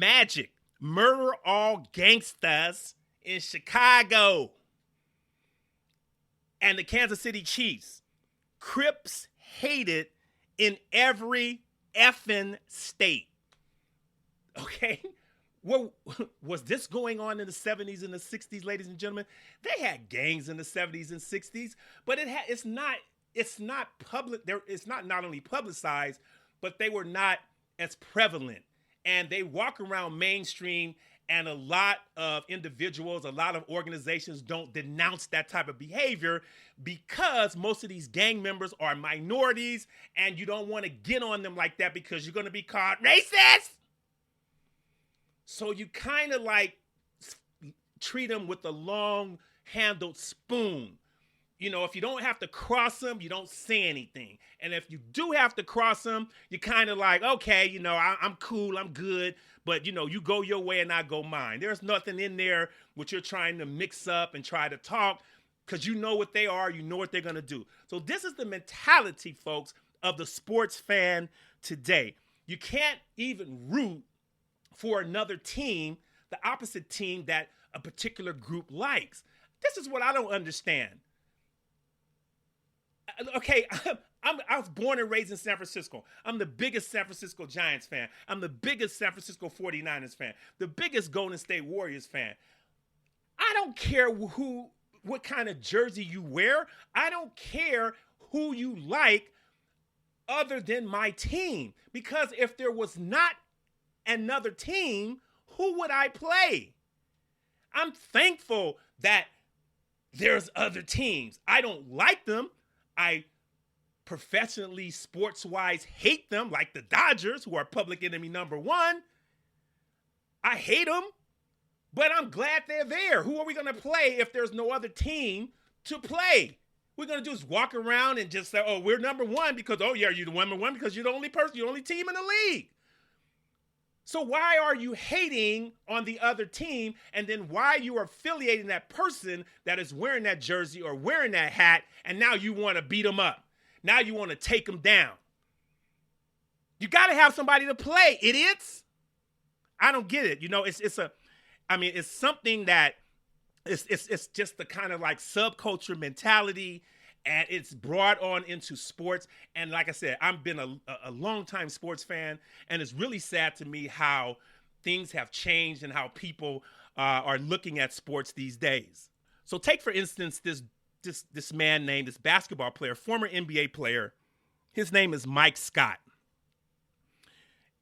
Magic, murder all gangsters in Chicago. And the Kansas City Chiefs, Crips hated in every effing state. Okay? Well, was this going on in the 70s and the 60s, ladies and gentlemen? They had gangs in the 70s and 60s, but it's not public. It's not only publicized, but they were not as prevalent. And they walk around mainstream, and a lot of individuals, a lot of organizations don't denounce that type of behavior because most of these gang members are minorities, and you don't want to get on them like that because you're going to be called racist. So you kind of like treat them with a long-handled spoon. You know, if you don't have to cross them, you don't say anything. And if you do have to cross them, you're kind of like, okay, you know, I'm cool, I'm good. But, you know, you go your way and I go mine. There's nothing in there which you're trying to mix up and try to talk because you know what they are, you know what they're going to do. So this is the mentality, folks, of the sports fan today. You can't even root for another team, the opposite team that a particular group likes. This is what I don't understand. Okay, I was born and raised in San Francisco. I'm the biggest San Francisco Giants fan. I'm the biggest San Francisco 49ers fan. The biggest Golden State Warriors fan. I don't care what kind of jersey you wear. I don't care who you like other than my team. Because if there was not another team, who would I play? I'm thankful that there's other teams. I don't like them. I professionally, sports-wise, hate them, like the Dodgers, who are public enemy number one. I hate them, but I'm glad they're there. Who are we going to play if there's no other team to play? We're going to just walk around and just say, oh, we're number one because, oh, yeah, you're the number one because you're the only person, you're the only team in the league. So why are you hating on the other team, and then why you are affiliating that person that is wearing that jersey or wearing that hat, and now you want to beat them up? Now you want to take them down. You got to have somebody to play, idiots. I don't get it. You know, it's something that it's just the kind of like subculture mentality, and it's brought on into sports. And like I said, I've been a long-time sports fan, and it's really sad to me how things have changed and how people are looking at sports these days. So take, for instance, this man named, this basketball player, former NBA player. His name is Mike Scott.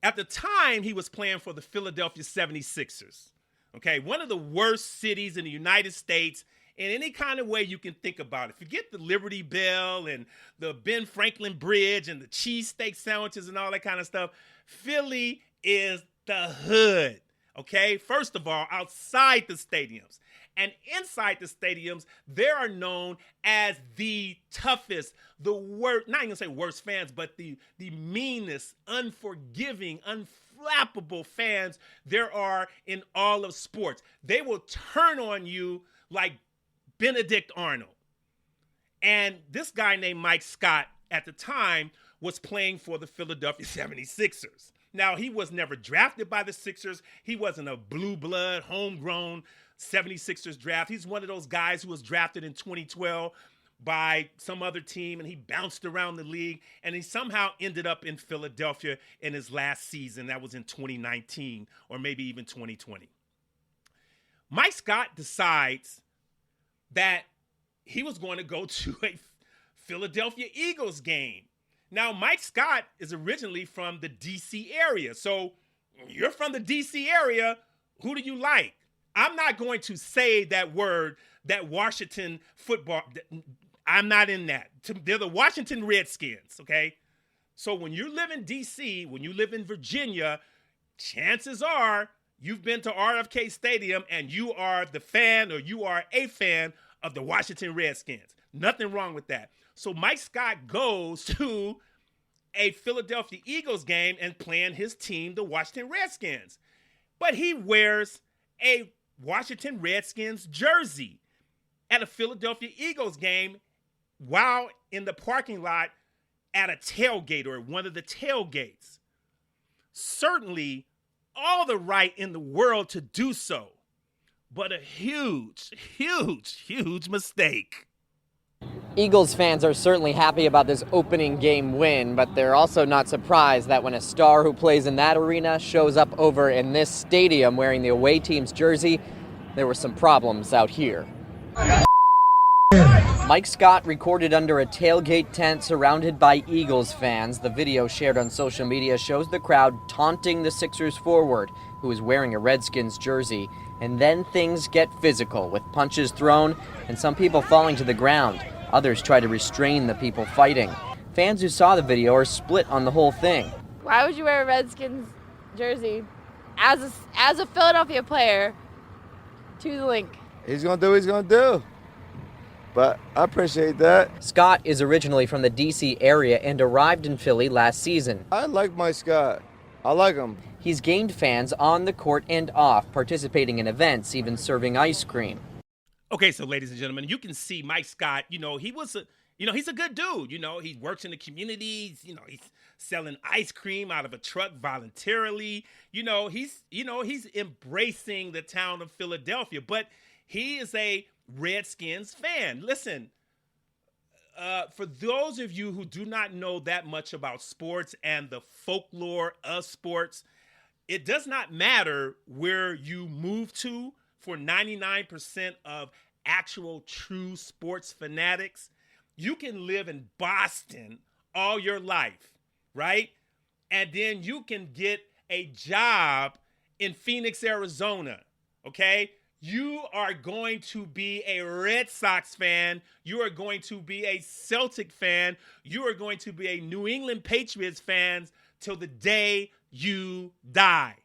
At the time, he was playing for the Philadelphia 76ers. Okay, one of the worst cities in the United States in any kind of way you can think about it. Forget the Liberty Bell and the Ben Franklin Bridge and the cheesesteak sandwiches and all that kind of stuff. Philly is the hood, okay? First of all, outside the stadiums. And inside the stadiums, they are known as the toughest, the worst, not even say worst fans, but the meanest, unforgiving, unflappable fans there are in all of sports. They will turn on you like Benedict Arnold. And this guy named Mike Scott at the time was playing for the Philadelphia 76ers. Now, he was never drafted by the Sixers. He wasn't a blue blood, homegrown 76ers draft. He's one of those guys who was drafted in 2012 by some other team, and he bounced around the league, and he somehow ended up in Philadelphia in his last season. That was in 2019 or maybe even 2020. Mike Scott decides that he was going to go to a Philadelphia Eagles game. Now, Mike Scott is originally from the D.C. area. So you're from the D.C. area. Who do you like? I'm not going to say that word, that Washington football. I'm not in that. They're the Washington Redskins, okay? So when you live in D.C., when you live in Virginia, chances are you've been to RFK Stadium and you are the fan, or you are a fan of the Washington Redskins. Nothing wrong with that. So Mike Scott goes to a Philadelphia Eagles game and playing his team, the Washington Redskins. But he wears a Washington Redskins jersey at a Philadelphia Eagles game while in the parking lot at a tailgate or one of the tailgates. Certainly all the right in the world to do so. But a huge, huge, huge mistake. Eagles fans are certainly happy about this opening game win, but they're also not surprised that when a star who plays in that arena shows up over in this stadium wearing the away team's jersey, there were some problems out here. Mike Scott recorded under a tailgate tent surrounded by Eagles fans. The video shared on social media shows the crowd taunting the Sixers forward, who is wearing a Redskins jersey. And then things get physical, with punches thrown and some people falling to the ground. Others try to restrain the people fighting. Fans who saw the video are split on the whole thing. Why would you wear a Redskins jersey as a Philadelphia player to the link? He's going to do what he's going to do. But I appreciate that. Scott is originally from the D.C. area and arrived in Philly last season. I like Mike Scott. I like him. He's gained fans on the court and off, participating in events, even serving ice cream. Okay, so ladies and gentlemen, you can see Mike Scott, he's a good dude. He works in the community. He's selling ice cream out of a truck voluntarily. He's embracing the town of Philadelphia, but he is a Redskins fan. Listen, for those of you who do not know that much about sports and the folklore of sports, it does not matter where you move to. For 99% of actual true sports fanatics, you can live in Boston all your life, right? And then you can get a job in Phoenix, Arizona, okay? You are going to be a Red Sox fan. You are going to be a Celtic fan. You are going to be a New England Patriots fan till the day you die.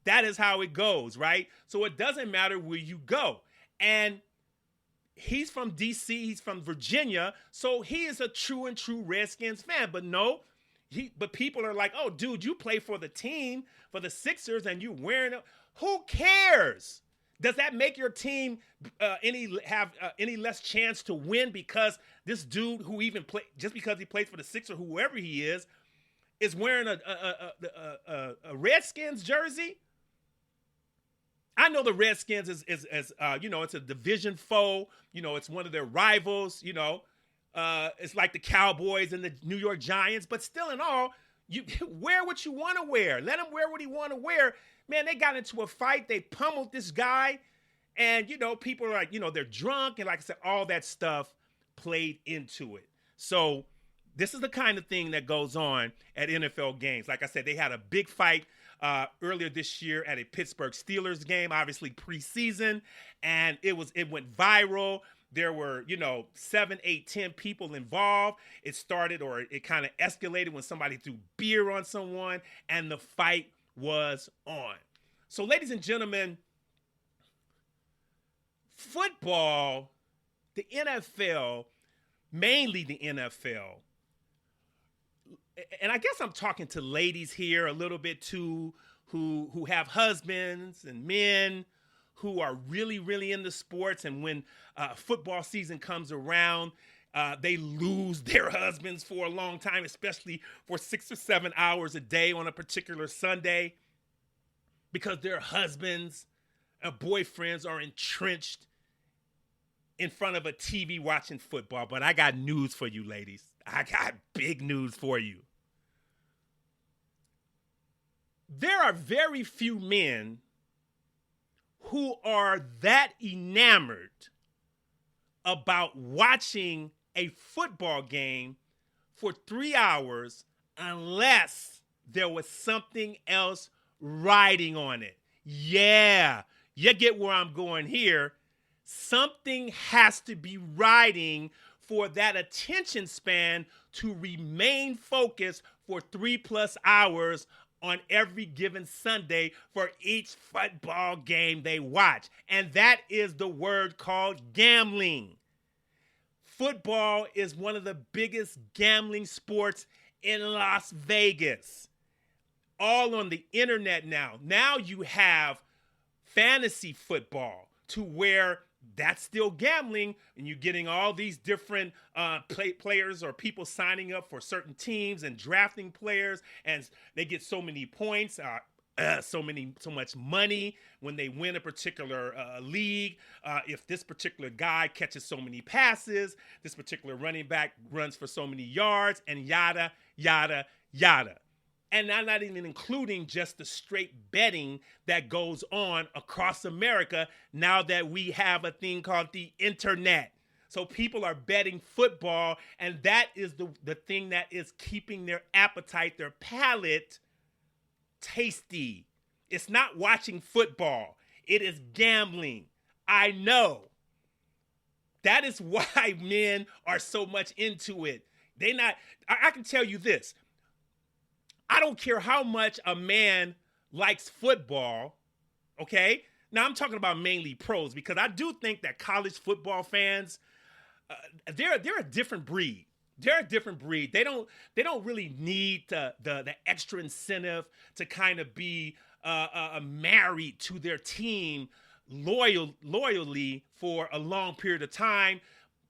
That is how it goes, right? So it doesn't matter where you go. And he's from D.C., he's from Virginia, so he is a true Redskins fan. But but people are like, oh, dude, you play for the team, for the Sixers, and you wearing it. Who cares? Does that make your team any less chance to win because this dude who even play just because he plays for the Sixers, whoever he is wearing a Redskins jersey? I know the Redskins is it's a division foe. It's one of their rivals. It's like the Cowboys and the New York Giants. But still in all, you wear what you want to wear. Let him wear what he want to wear. Man, they got into a fight. They pummeled this guy. And, people are like, they're drunk. And like I said, all that stuff played into it. So this is the kind of thing that goes on at NFL games. Like I said, they had a big fight earlier this year at a Pittsburgh Steelers game, obviously preseason, and it went viral. There were, 7, 8, 10 people involved. It started or it kind of escalated when somebody threw beer on someone, and the fight was on. So, ladies and gentlemen, football, the NFL, mainly the NFL, and I guess I'm talking to ladies here a little bit too, who have husbands and men who are really, really into sports. And when football season comes around, they lose their husbands for a long time, especially for 6 or 7 hours a day on a particular Sunday, because their husbands and boyfriends are entrenched in front of a TV watching football. But I got news for you, ladies. I got big news for you. There are very few men who are that enamored about watching a football game for 3 hours unless there was something else riding on it. Yeah, you get where I'm going here. Something has to be riding for that attention span to remain focused for 3+ hours on every given Sunday for each football game they watch. And that is the word called gambling. Football is one of the biggest gambling sports in Las Vegas. All on the internet now. Now you have fantasy football to where that's still gambling, and you're getting all these different players or people signing up for certain teams and drafting players, and they get so many points. so much money when they win a particular league. If this particular guy catches so many passes, this particular running back runs for so many yards, and yada, yada, yada. And I'm not even including just the straight betting that goes on across America now that we have a thing called the internet. So people are betting football, and that is the thing that is keeping their appetite, their palate tasty. It's not watching football. It is gambling. I know. That is why men are so much into it. I can tell you this. I don't care how much a man likes football, okay? Now, I'm talking about mainly pros, because I do think that college football fans, they're a different breed. They're a different breed. They don't really need the extra incentive to kind of be married to their team loyally for a long period of time,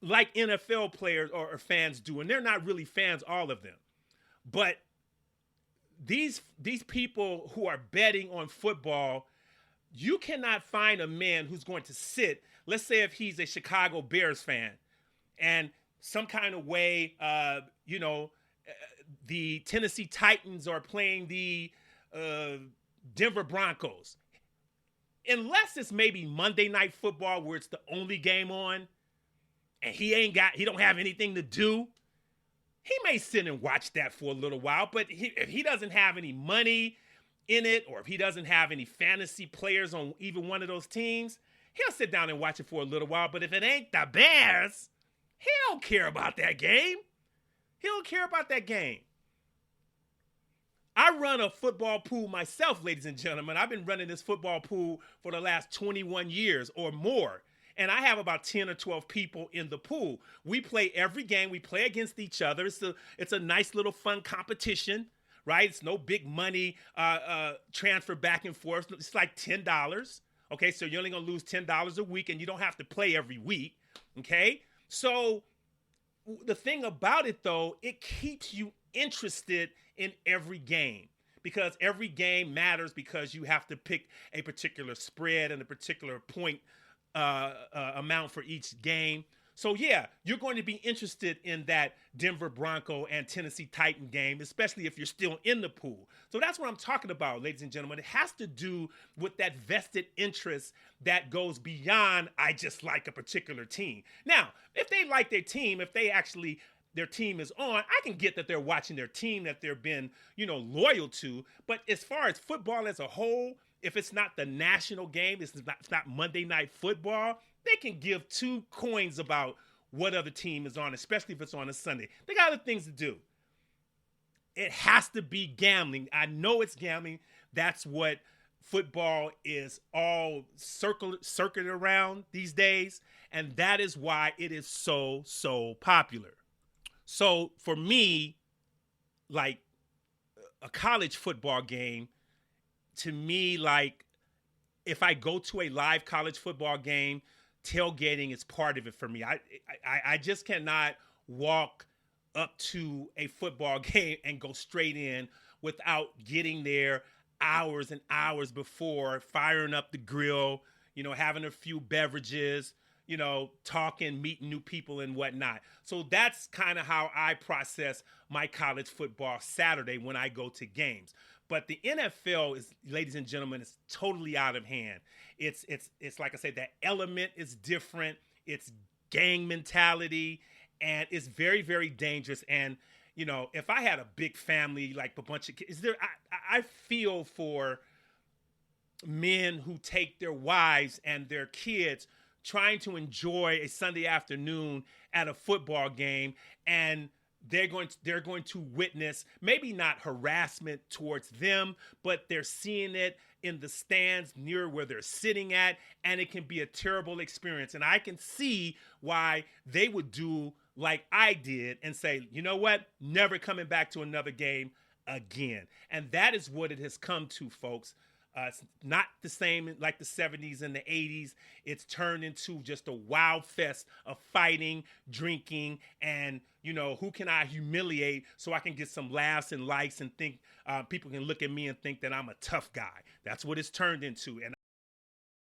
like NFL players or fans do. And they're not really fans, all of them. But these people who are betting on football, you cannot find a man who's going to sit. Let's say if he's a Chicago Bears fan, and some kind of way, the Tennessee Titans are playing the Denver Broncos. Unless it's maybe Monday Night Football where it's the only game on, and he don't have anything to do, he may sit and watch that for a little while. But if he doesn't have any money in it, or if he doesn't have any fantasy players on even one of those teams, he'll sit down and watch it for a little while. But if it ain't the Bears, he don't care about that game. He don't care about that game. I run a football pool myself, ladies and gentlemen. I've been running this football pool for the last 21 years or more. And I have about 10 or 12 people in the pool. We play every game. We play against each other. It's a nice little fun competition, right? It's no big money transfer back and forth. It's like $10. Okay, so you're only going to lose $10 a week, and you don't have to play every week, okay? So the thing about it, though, it keeps you interested in every game, because every game matters, because you have to pick a particular spread and a particular point amount for each game. So, yeah, you're going to be interested in that Denver Bronco and Tennessee Titan game, especially if you're still in the pool. So that's what I'm talking about, ladies and gentlemen. It has to do with that vested interest that goes beyond, I just like a particular team. Now, if they like their team, their team is on, I can get that they're watching their team that they've been, loyal to. But as far as football as a whole, if it's not the national game, it's not Monday Night Football, they can give two coins about what other team is on, especially if it's on a Sunday. They got other things to do. It has to be gambling. I know it's gambling. That's what football is all circuited around these days. And that is why it is so popular. So for me, like a college football game, to me, like if I go to a live college football game, tailgating is part of it for me. I just cannot walk up to a football game and go straight in without getting there hours and hours before, firing up the grill, having a few beverages, talking, meeting new people and whatnot. So that's kind of how I process my college football Saturday when I go to games. But the NFL is, ladies and gentlemen, is totally out of hand. It's like I said, that element is different. It's gang mentality, and it's very, very dangerous. And, if I had a big family, like a bunch of kids, I feel for men who take their wives and their kids trying to enjoy a Sunday afternoon at a football game, and they're going to witness maybe not harassment towards them, but they're seeing it in the stands near where they're sitting at, and it can be a terrible experience. And I can see why they would do like I did and say, you know what, never coming back to another game again. And that is what it has come to, folks. It's not the same like the 70s and the 80s. It's turned into just a wild fest of fighting, drinking, and, you know, who can I humiliate so I can get some laughs and likes and think people can look at me and think that I'm a tough guy. That's what it's turned into. And